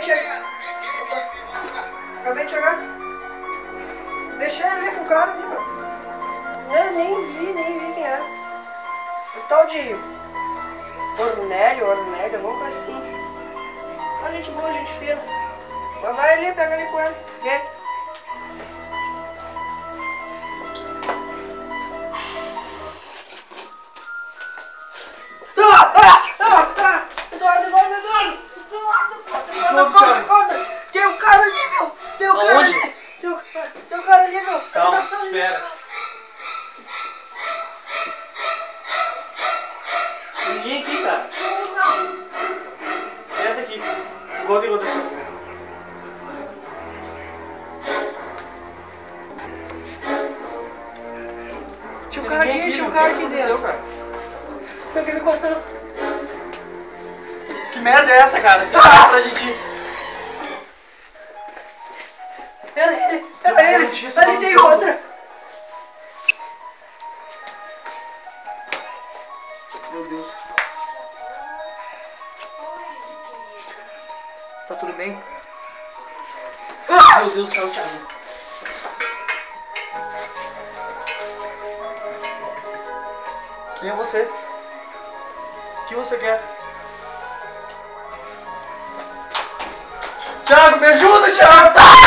de chegar. Acabei de chegar. Deixei ali com o cara ali, mano. Nem vi quem era. O tal de Ornélio, alguma coisa assim. Uma gente boa, gente fina. Mas vai ali, pega ali com ele. Vê. Eduardo! Tem um cara ali, meu! Tem um cara ali! Tem um cara ali, meu! Calma, espera. Ninguém aqui, cara. Senta aqui. Igual que aconteceu. Tinha um cara aqui dentro. Foi que me encostando. Que merda é essa, cara? Pra gente ir. Era ele! Ali tem outra! Meu Deus. Tá tudo bem? Meu Deus do céu, Thiago. Quem é você? O que você quer? Thiago, me ajuda, Thiago!